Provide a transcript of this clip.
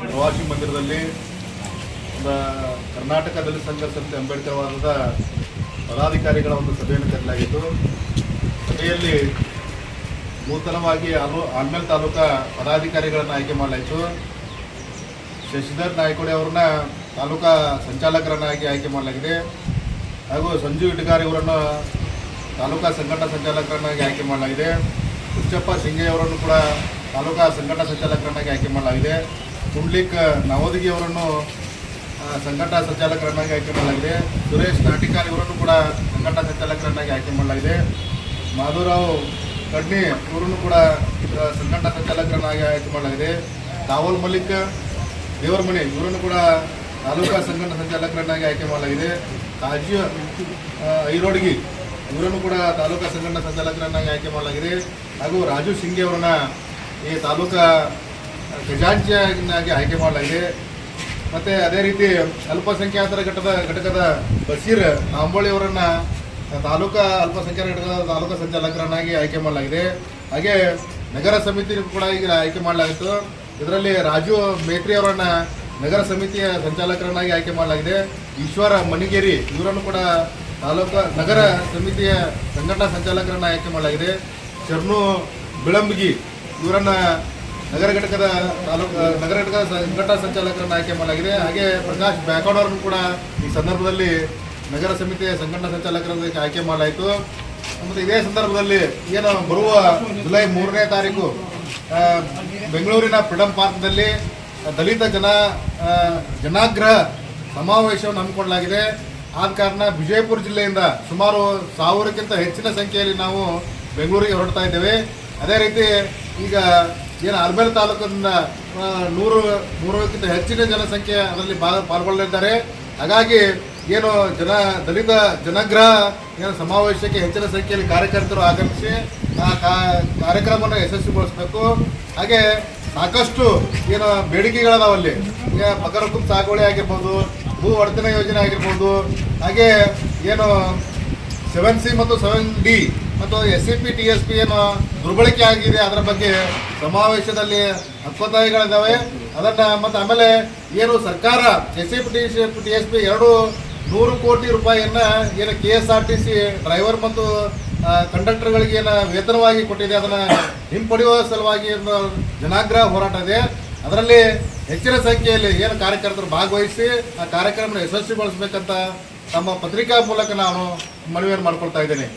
ಪ್ರವಾಸಿ ಮಂದಿರದಲ್ಲಿ ಕರ್ನಾಟಕ ದಲಿತ ಸಂಘ ಸಮಿತಿ ಅಂಬೇಡ್ಕರ್ ವಾರದ ಪದಾಧಿಕಾರಿಗಳ ಒಂದು ಸಭೆಯನ್ನು ಕರೆಯಲಾಗಿತ್ತು. ಸಭೆಯಲ್ಲಿ ನೂತನವಾಗಿ ಆಲ್ಮೇಲ್ ತಾಲೂಕಾ ಪದಾಧಿಕಾರಿಗಳನ್ನು ಆಯ್ಕೆ ಮಾಡಲಾಯಿತು. ಶಶಿಧರ್ ನಾಯ್ಕೋಡಿ ಅವರನ್ನ ತಾಲೂಕಾ ಸಂಚಾಲಕರನ್ನಾಗಿ ಆಯ್ಕೆ ಮಾಡಲಾಗಿದೆ. ಹಾಗೂ ಸಂಜು ಇಟಗಾರಿ ಅವರನ್ನು ತಾಲೂಕಾ ಸಂಘಟನಾ ಸಂಚಾಲಕರನ್ನಾಗಿ ಆಯ್ಕೆ ಮಾಡಲಾಗಿದೆ. ಹುಚ್ಚಪ್ಪ ಸಿಂಗಯ್ಯ ಅವರನ್ನು ಕೂಡ ತಾಲೂಕಾ ಸಂಘಟನಾ ಸಂಚಾಲಕರನ್ನಾಗಿ ಆಯ್ಕೆ ಮಾಡಲಾಗಿದೆ. ಕುಂಡ್ಲಿಕ್ ನವೋದಗಿ ಅವರನ್ನು ಸಂಘಟನಾ ಸಂಚಾಲಕರನ್ನಾಗಿ ಆಯ್ಕೆ ಮಾಡಲಾಗಿದೆ. ಸುರೇಶ್ ನಾಟಿಕಾರ್ ಇವರನ್ನು ಕೂಡ ಸಂಘಟನಾ ಸಂಚಾಲಕರನ್ನಾಗಿ ಆಯ್ಕೆ ಮಾಡಲಾಗಿದೆ. ಮಾಧುರಾವ್ ಕಡ್ನಿ ಇವರನ್ನು ಕೂಡ ಸಂಘಟನಾ ಸಂಚಾಲಕರನ್ನಾಗಿ ಆಯ್ಕೆ ಮಾಡಲಾಗಿದೆ. ಕಾವಲ್ ಮಲ್ಲಿಕ್ ದೇವರಮಣಿ ಇವರನ್ನು ಕೂಡ ತಾಲೂಕಾ ಸಂಘಟನಾ ಸಂಚಾಲಕರನ್ನಾಗಿ ಆಯ್ಕೆ ಮಾಡಲಾಗಿದೆ. ಕಾಜಿ ಐರೋಡ್ಗಿ ಇವರನ್ನು ಕೂಡ ತಾಲೂಕಾ ಸಂಘಟನಾ ಸಂಚಾಲಕರನ್ನಾಗಿ ಆಯ್ಕೆ ಮಾಡಲಾಗಿದೆ. ಹಾಗೂ ರಾಜು ಸಿಂಗೆ ಅವರನ್ನ ಈ ತಾಲೂಕಾ ಖಜಾಂಚಿಯಾಗಿ ಆಯ್ಕೆ ಮಾಡಲಾಗಿದೆ. ಮತ್ತು ಅದೇ ರೀತಿ ಅಲ್ಪಸಂಖ್ಯಾತರ ಘಟಕದ ಬಶೀರ್ ನಾಂಬೋಳಿ ಅವರನ್ನು ತಾಲೂಕಾ ಅಲ್ಪಸಂಖ್ಯಾತ ಘಟಕದ ತಾಲೂಕಾ ಸಂಚಾಲಕರನ್ನಾಗಿ ಆಯ್ಕೆ ಮಾಡಲಾಗಿದೆ. ಹಾಗೆ ನಗರ ಸಮಿತಿ ಕೂಡ ಈಗ ಆಯ್ಕೆ ಮಾಡಲಾಗಿತ್ತು. ಇದರಲ್ಲಿ ರಾಜು ಮೇತ್ರಿ ಅವರನ್ನು ನಗರ ಸಮಿತಿಯ ಸಂಚಾಲಕರನ್ನಾಗಿ ಆಯ್ಕೆ ಮಾಡಲಾಗಿದೆ. ಈಶ್ವರ ಮಣಿಗೇರಿ ಇವರನ್ನು ಕೂಡ ತಾಲೂಕಾ ನಗರ ಸಮಿತಿಯ ಸಂಘಟನಾ ಸಂಚಾಲಕರನ್ನು ಆಯ್ಕೆ ಮಾಡಲಾಗಿದೆ. ಶರ್ನು ಬಿಳಂಬಗಿ ಇವರನ್ನು ನಗರ ಘಟಕದ ಸಂಘಟನಾ ಸಂಚಾಲಕರನ್ನು ಆಯ್ಕೆ ಮಾಡಲಾಗಿದೆ. ಹಾಗೆ ಪ್ರಕಾಶ್ ಬ್ಯಾಕೋಡ್ ಅವರನ್ನು ಕೂಡ ಈ ಸಂದರ್ಭದಲ್ಲಿ ನಗರ ಸಮಿತಿಯ ಸಂಘಟನಾ ಸಂಚಾಲಕರನ್ನು ಆಯ್ಕೆ ಮಾಡಲಾಯಿತು. ಮತ್ತು ಇದೇ ಸಂದರ್ಭದಲ್ಲಿ ಏನು ಬರುವ ಜುಲೈ 3ನೇ ತಾರೀಕು ಬೆಂಗಳೂರಿನ ಫ್ರೀಡಂ ಪಾರ್ಕ್ನಲ್ಲಿ ದಲಿತ ಜನಾಗ್ರಹ ಸಮಾವೇಶವನ್ನು ಹಮ್ಮಿಕೊಳ್ಳಲಾಗಿದೆ. ಆದ ಕಾರಣ ವಿಜಯಪುರ ಜಿಲ್ಲೆಯಿಂದ ಸುಮಾರು 1000ಕ್ಕಿಂತ ಹೆಚ್ಚಿನ ಸಂಖ್ಯೆಯಲ್ಲಿ ನಾವು ಬೆಂಗಳೂರಿಗೆ ಹೊರಡ್ತಾ ಇದ್ದೇವೆ. ಅದೇ ರೀತಿ ಈಗ ಏನು ಆಲ್ಮೇಲ್ ತಾಲೂಕಿನಿಂದ 100ಕ್ಕಿಂತ ಹೆಚ್ಚಿನ ಜನಸಂಖ್ಯೆ ಅದರಲ್ಲಿ ಪಾಲ್ಗೊಳ್ಳಲಿದ್ದಾರೆ. ಹಾಗಾಗಿ ಏನು ದಲಿತ ಜನಗ್ರಹ ಏನು ಸಮಾವೇಶಕ್ಕೆ ಹೆಚ್ಚಿನ ಸಂಖ್ಯೆಯಲ್ಲಿ ಕಾರ್ಯಕರ್ತರು ಆಗಮಿಸಿ ಆ ಕಾರ್ಯಕ್ರಮವನ್ನು ಯಶಸ್ವಿಗೊಳಿಸಬೇಕು. ಹಾಗೆ ಸಾಕಷ್ಟು ಏನು ಬೇಡಿಕೆಗಳದಾವಲ್ಲಿ, ಈಗ ಪಗರಕ್ಕೂ ಸಾಗುವಳಿ ಆಗಿರ್ಬೋದು, ಭೂ ಒಡೆತನ ಯೋಜನೆ ಆಗಿರ್ಬೋದು, ಹಾಗೆ ಏನು 7C ಮತ್ತು 7D ಮತ್ತು SCP TSP ಏನು ದುರ್ಬಳಕೆ ಆಗಿದೆ ಅದರ ಬಗ್ಗೆ ಸಮಾವೇಶದಲ್ಲಿ ಒತ್ತಾಯಗಳಿದ್ದಾವೆ. ಅದನ್ನು ಮತ್ತು ಆಮೇಲೆ ಏನು ಸರ್ಕಾರ SCP TSP 100 ಕೋಟಿ ರೂಪಾಯಿಯನ್ನು ಏನು KSRTC ಡ್ರೈವರ್ ಮತ್ತು ಕಂಡಕ್ಟರ್ಗಳಿಗೆ ಏನು ವೇತನವಾಗಿ ಕೊಟ್ಟಿದೆ ಅದನ್ನು ಹಿಂಪಡೆಯುವ ಸಲುವಾಗಿ ಜನಾಗ್ರಹ ಹೋರಾಟ ಇದೆ. ಅದರಲ್ಲಿ ಹೆಚ್ಚಿನ ಸಂಖ್ಯೆಯಲ್ಲಿ ಏನು ಕಾರ್ಯಕರ್ತರು ಭಾಗವಹಿಸಿ ಆ ಕಾರ್ಯಕ್ರಮ ಯಶಸ್ವಿಗೊಳಿಸಬೇಕಂತ ತಮ್ಮ ಪತ್ರಿಕಾ ಮೂಲಕ ನಾನು ಮನವಿಯನ್ನು ಮಾಡಿಕೊಳ್ತಾ ಇದ್ದೇನೆ.